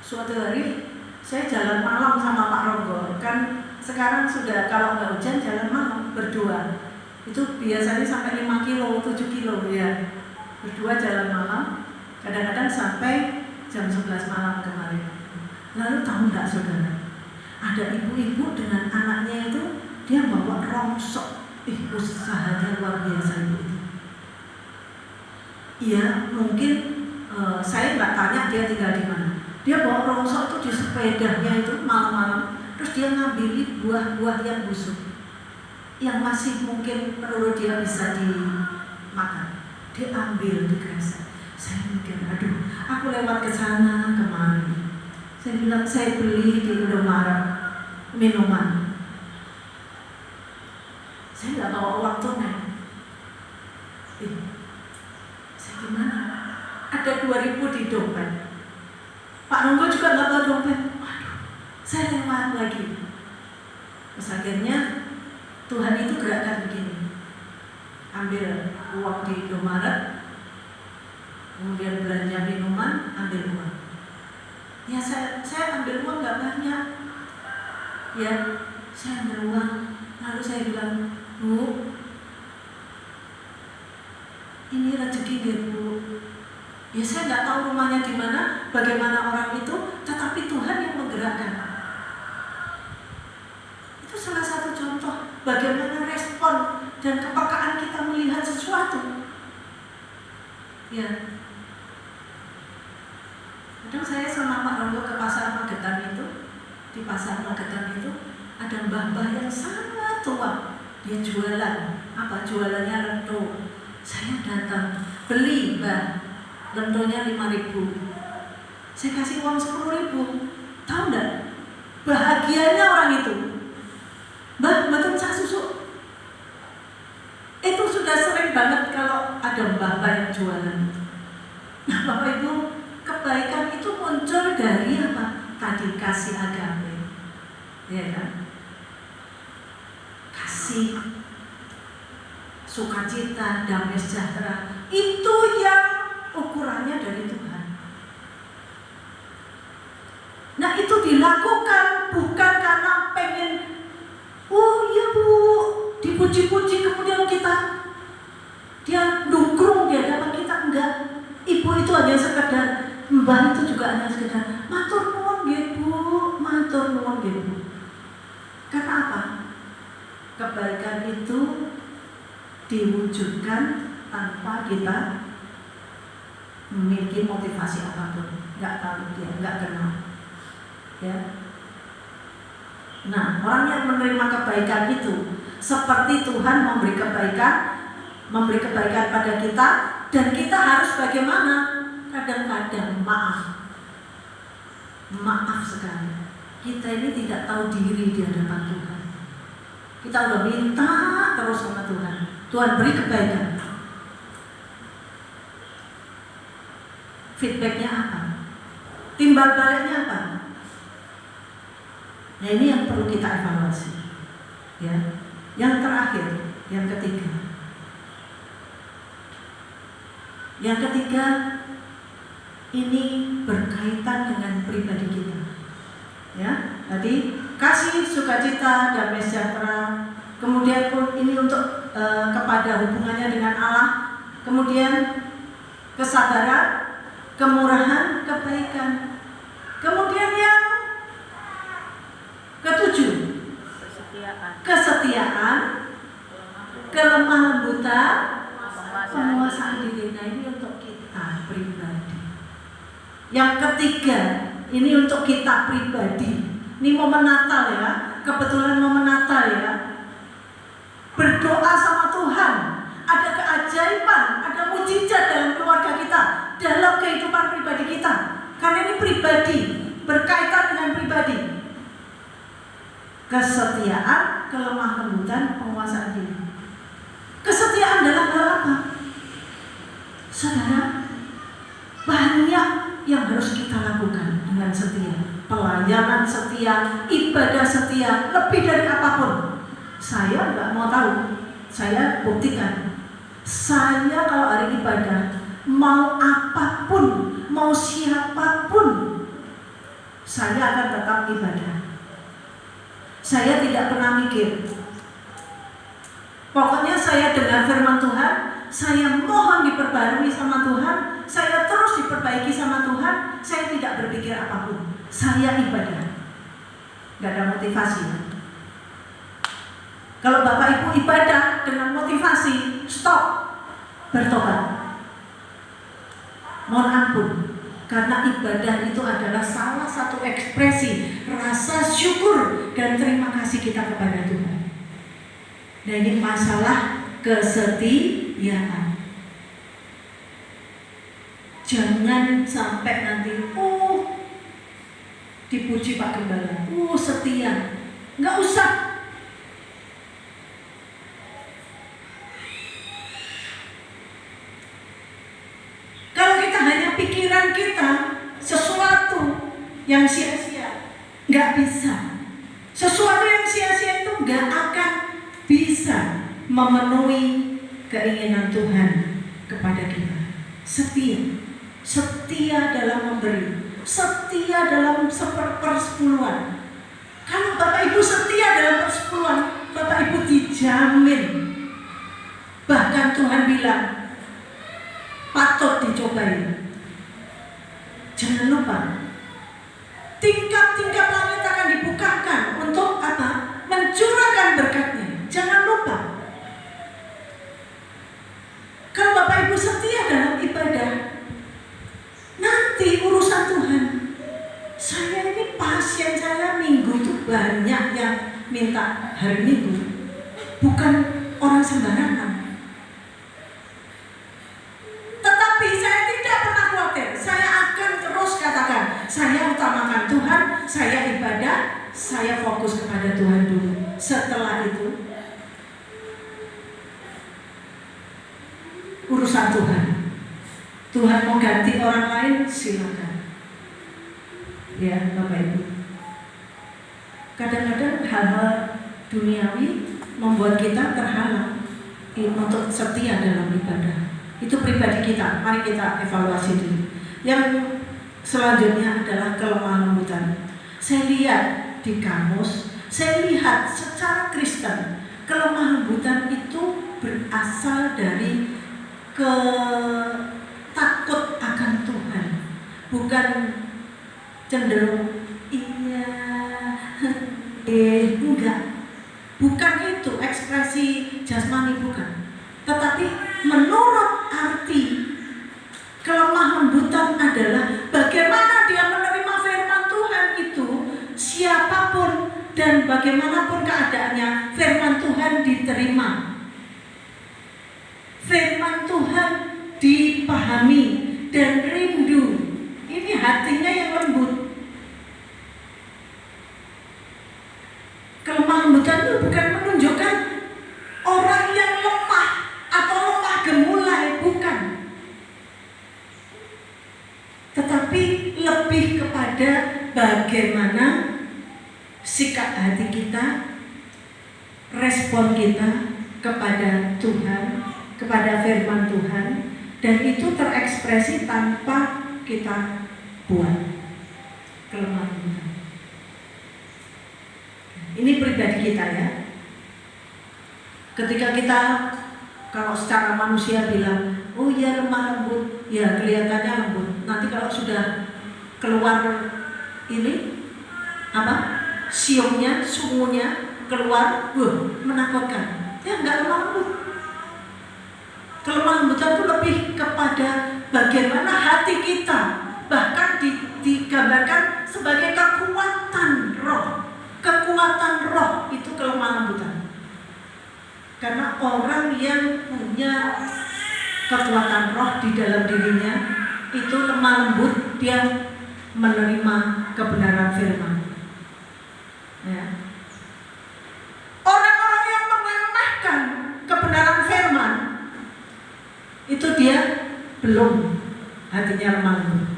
Suatu hari saya jalan malam sama Pak Ronggo, kan sekarang sudah kalau nggak hujan jalan malam berdua. Itu biasanya sampai 5 kilo, 7 kilo ya. Berdua jalan malam, kadang-kadang sampai jam 11 malam kemarin. Lalu tahu nggak saudara? Ada ibu-ibu dengan anaknya itu, dia bawa rongsok. Usahanya luar biasa itu. Iya, mungkin saya nggak tanya dia tinggal di mana. Dia bawa rongsok itu di sepedanya itu malam-malam, terus dia ngambil buah-buah yang busuk, yang masih mungkin menurut dia bisa dimakan. Dia ambil di kresek. Saya mikir, aduh, aku lewat ke sana kemari. Saya bilang, saya beli di Indomaret minuman. Saya nggak bawa uang tunai. Saya gimana? Ada 2.000 di dompet. Pak Ronggo juga nggak bawa dompet. Waduh, saya lewat lagi. Terus akhirnya Tuhan itu gerakan begini. Ambil uang di Indomaret, kemudian belanja minuman, ambil uang. Ya saya ambil uang nggak banyak. Ya, saya ambil uang. Lalu saya bilang, Bu, ini rezeki ya Bu. Ya saya nggak tahu rumahnya di mana, bagaimana orang itu, tetapi Tuhan yang menggerakkan. Itu salah satu contoh bagaimana respon dan kepekaan kita melihat sesuatu. Ya. Kadang saya sama Pak Ronggo ke pasar Magetan itu, di pasar Magetan itu ada mbah-mbah yang sangat tua. Dia jualan, jualannya lento. Saya datang, beli mbah, lentonya 5.000. Saya kasih uang 10.000. Tahu enggak? Bahagianya orang itu. Mbah, betul saya susu. Itu sudah sering banget kalau ada mbah-mbah yang jualan. Nah, Bapak Ibu, kebaikan itu muncul dari apa? Tadi kasih agape. Ya kan? Kasih, sukacita, damai sejahtera, itu yang ukurannya dari Tuhan. Nah, itu dilakukan bukan karena pengen, oh iya Bu, dipuji-puji kemudian dia dukung dia dapat kita, enggak. Ibu itu hanya sekedar, mbah itu juga hanya sekedar matur nuwun nggih Bu, matur nuwun nggih Bu. Karena apa? Kebaikan itu diwujudkan tanpa kita memiliki motivasi apapun, nggak tahu dia, nggak kenal, ya. Nah, orang yang menerima kebaikan itu seperti Tuhan memberi kebaikan pada kita, dan kita harus bagaimana? Kadang-kadang maaf sekali. Kita ini tidak tahu diri di hadapan Tuhan. Kita udah minta terus sama Tuhan. Tuhan beri kebaikan. Feedbacknya apa? Timbal baliknya apa? Nah, ini yang perlu kita evaluasi. Ya. Yang terakhir, yang ketiga. Yang ketiga, ini berkaitan dengan pribadi kita. Ya, tadi kasih, sukacita, damai sejahtera. Kemudian pun ini untuk kepada hubungannya dengan Allah. Kemudian kesabaran, kemurahan, kebaikan. Kemudian yang ketujuh, kesetiaan, kelemah lembutan, penguasaan diri. Nah, ini untuk kita pribadi. Yang ketiga, ini untuk kita pribadi. Ini momen Natal ya, kebetulan momen Natal ya. Berdoa sama Tuhan, ada keajaiban, ada mujizat dalam keluarga kita, dalam kehidupan pribadi kita. Karena ini pribadi, berkaitan dengan pribadi. Kesetiaan, kelemah lembutan, penguasaan diri. Kesetiaan dalam hal apa? Saudara, banyak yang harus kita lakukan dengan setia. Pelayanan setia, ibadah setia, lebih dari apapun. Saya nggak mau tahu, saya buktikan. Saya kalau hari ibadah, mau apapun, mau siapapun, saya akan tetap ibadah. Saya tidak pernah mikir. Pokoknya saya dengar firman Tuhan, saya mohon diperbarui sama Tuhan, saya terus diperbaiki sama Tuhan, saya tidak berpikir apapun. Saya ibadah. Gak ada motivasi. Kalau Bapak Ibu ibadah dengan motivasi, stop, bertobat. Mohon ampun. Karena ibadah itu adalah salah satu ekspresi rasa syukur dan terima kasih kita kepada Tuhan. Nah, ini masalah kesetiaan. Jangan sampai nanti, dipuji Pak Gembala, setia. Nggak usah. Kalau kita hanya pikiran kita, sesuatu yang sia-sia, nggak bisa. Sesuatu yang sia-sia itu nggak akan bisa memenuhi keinginan Tuhan kepada kita. Setia dalam memberi, setia dalam persepuluhan. Kalau Bapak Ibu setia dalam persepuluhan, Bapak Ibu dijamin. Bahkan Tuhan bilang, patut dicobai. Jangan lupa, tingkap-tingkap langit akan dibukakan untuk apa? Mencurahkan berkatnya. Jangan lupa. Kalau Bapak Ibu setia dalam ibadah, nanti urusan Tuhan. Saya ini pasien saya minggu itu banyak yang minta hari Minggu. Bukan orang sembarangan. Tetapi saya tidak pernah khawatir. Saya akan terus katakan, saya utamakan Tuhan, saya ibadah, saya fokus kepada Tuhan dulu. Setelah itu, urusan Tuhan. Tuhan mau ganti orang lain, silakan. Ya, Bapak Ibu. Kadang-kadang hal-hal duniawi membuat kita terhalang untuk setia dalam ibadah. Itu pribadi kita. Mari kita evaluasi dulu. Yang selanjutnya adalah kelemah lembutan. Saya lihat di kamus, saya lihat secara Kristen, kelemah lembutan itu berasal dari takut akan Tuhan, bukan cenderung enggak, bukan itu ekspresi jasmani, bukan, tetapi menurut Kelemah lembutan adalah bagaimana dia menerima firman Tuhan itu, siapapun dan bagaimanapun keadaannya, firman Tuhan diterima. Firman Tuhan dipahami dan rindu. Ini hatinya yang lembut. Kelemah lembutan itu bukan menunjukkan orang yang lemah atau lemah gemulai, bukan. Tetapi lebih kepada bagaimana sikap hati kita, respon kita kepada Tuhan, kepada firman Tuhan, dan itu terekspresi tanpa kita buat kelemahan kita. Ini pribadi kita ya. Ketika kita kalau secara manusia bilang, oh ya lemah lembut, ya kelihatannya lembut. Nanti kalau sudah keluar ini siungnya, sungunya keluar, menakutkan. Ya enggak lemah lembut. Kelemah lembutan itu lebih kepada bagaimana hati kita, bahkan digambarkan sebagai kekuatan roh. Kekuatan roh itu kelemah lembutan. Karena orang yang punya kekuatan roh di dalam dirinya itu lemah lembut, dia menerima kebenaran firman. Ya. Orang-orang yang meremehkan kebenaran firman itu dia belum hatinya lemah lembut.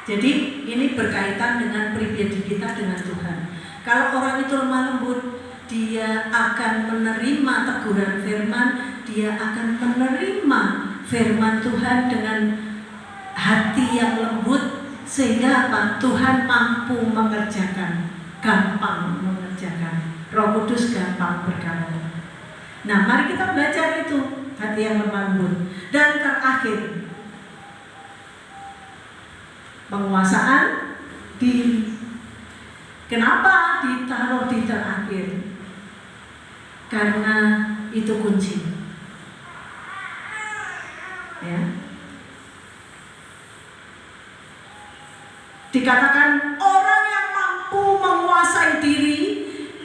Jadi ini berkaitan dengan pribadi kita dengan Tuhan. Kalau orang itu lemah lembut, dia akan menerima teguran firman, dia akan menerima firman Tuhan dengan hati yang lembut, sehingga apa? Tuhan mampu mengerjakan, gampang mengerjakan. Roh Kudus gampang berkarya. Nah, mari kita belajar itu, hati yang lemah lembut. Dan terakhir, penguasaan diri. Kenapa ditaruh di terakhir? Karena itu kunci. Ya. Dikatakan orang yang mampu menguasai diri,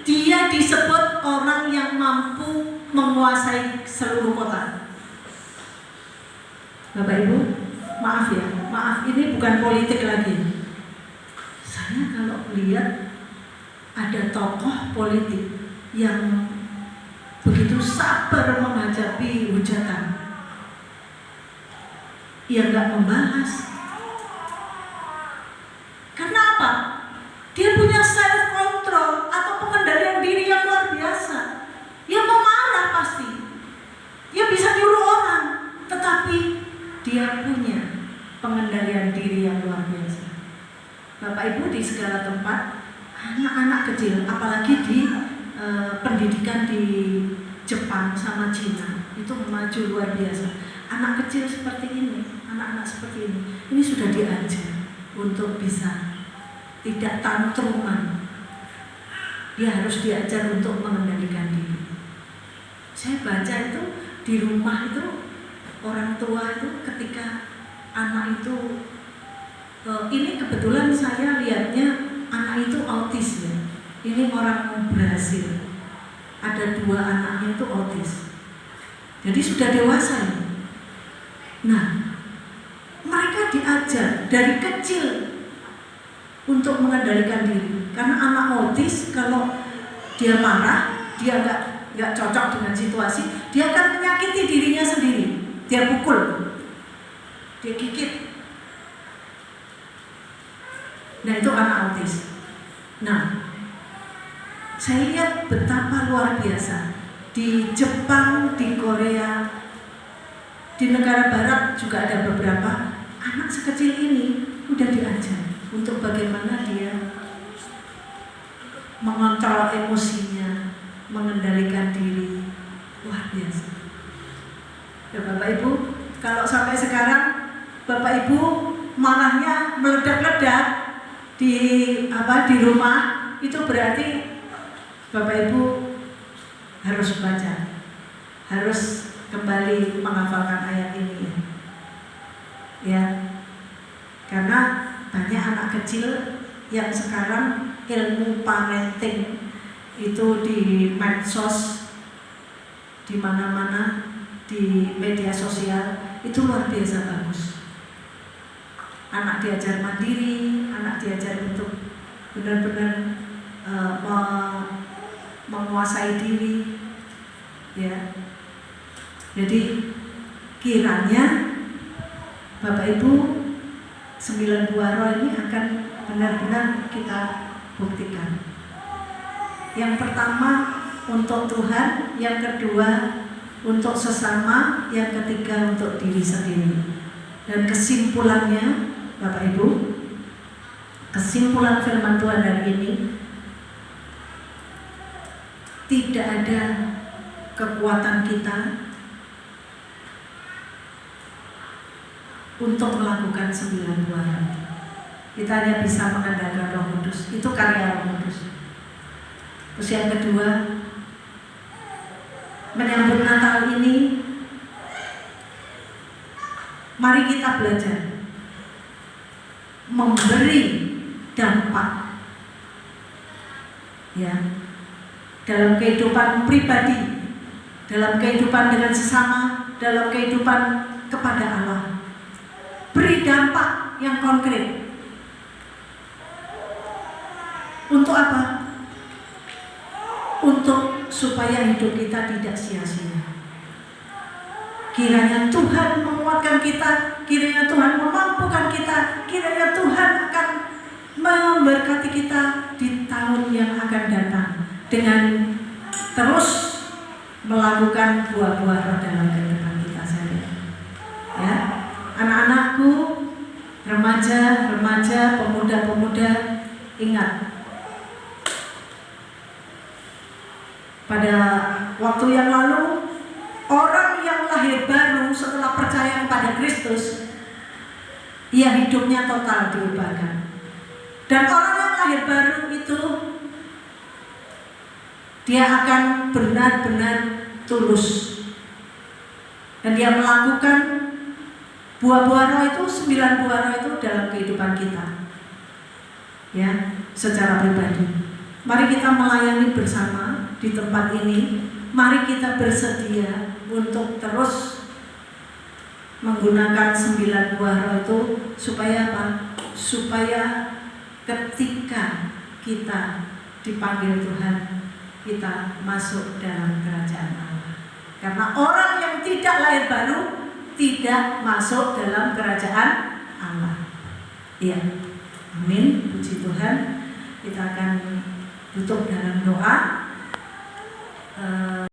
dia disebut orang yang mampu menguasai seluruh kota. Bapak Ibu, maaf ya, maaf, ini bukan politik lagi. Saya kalau lihat ada tokoh politik yang begitu sabar menghadapi hujatan, ia nggak membahas. Karena apa? Dia punya self control atau pengendalian diri yang luar biasa. Dia mau marah pasti, dia bisa nyuruh orang, tetapi dia punya pengendalian diri yang luar biasa. Bapak Ibu, di segala tempat, anak-anak kecil, apalagi di pendidikan di Jepang sama Cina, itu maju luar biasa. Anak kecil seperti ini, anak-anak seperti ini sudah diajar untuk bisa tidak tantruman. Dia harus diajar untuk mengendalikan diri. Saya baca itu di rumah itu, orang tua itu ketika anak itu, ini kebetulan saya lihatnya anak itu autis ya. Ini orang Brasil, ada 2 anaknya itu autis. Jadi sudah dewasa ya. Nah, mereka diajar dari kecil untuk mengendalikan diri. Karena anak autis kalau dia marah, dia nggak cocok dengan situasi, dia akan menyakiti dirinya sendiri. Dia pukul, dia gigit. Nah, itu anak autis. Nah, saya lihat betapa luar biasa di Jepang, di Korea, di negara barat juga ada beberapa anak sekecil ini udah diajar untuk bagaimana dia mengontrol emosinya, mengendalikan diri. Luar biasa. Ya Bapak Ibu, kalau sampai sekarang Bapak Ibu marahnya meledak-ledak di rumah, itu berarti Bapak Ibu harus baca, harus kembali menghafalkan ayat ini ya. Ya. Karena banyak anak kecil yang sekarang ilmu parenting itu di medsos, di mana-mana, di media sosial itu luar biasa bagus. Anak diajar mandiri, anak diajar untuk benar-benar menguasai diri, ya. Jadi kiranya Bapak Ibu 9 buah roh ini akan benar-benar kita buktikan. Yang pertama untuk Tuhan, yang kedua untuk sesama, yang ketiga untuk diri sendiri. Dan kesimpulannya Bapak Ibu, kesimpulan firman Tuhan hari ini, tidak ada kekuatan kita untuk melakukan 9 buah roh. Kita hanya bisa mengandalkan Roh Kudus. Itu karya Roh Kudus. Terus yang kedua, menyambut Natal ini, mari kita belajar memberi dampak, ya, dalam kehidupan pribadi, dalam kehidupan dengan sesama, dalam kehidupan kepada Allah. Beri dampak yang konkret. Untuk apa? Untuk supaya hidup kita tidak sia-sia. Kiranya Tuhan menguatkan kita, kiranya Tuhan memampukan kita, kiranya Tuhan akan memberkati kita di tahun yang akan datang dengan terus melakukan buah-buah roh dalam kehidupan kita saja. Ya, anak-anakku, remaja, pemuda-pemuda, ingat, pada waktu yang lalu, orang yang lahir baru setelah percaya kepada Kristus, ia hidupnya total diubahkan. Dan orang yang lahir baru itu, dia akan benar-benar tulus. Dan dia melakukan buah-buah roh itu, 9 buah roh itu dalam kehidupan kita. Ya, secara pribadi. Mari kita melayani bersama di tempat ini. Mari kita bersedia untuk terus menggunakan 9 buah roh itu supaya apa? Supaya ketika kita dipanggil Tuhan, kita masuk dalam kerajaan Allah. Karena orang yang tidak lahir baru tidak masuk dalam kerajaan Allah. Iya. Amin. Puji Tuhan. Kita akan tutup dalam doa.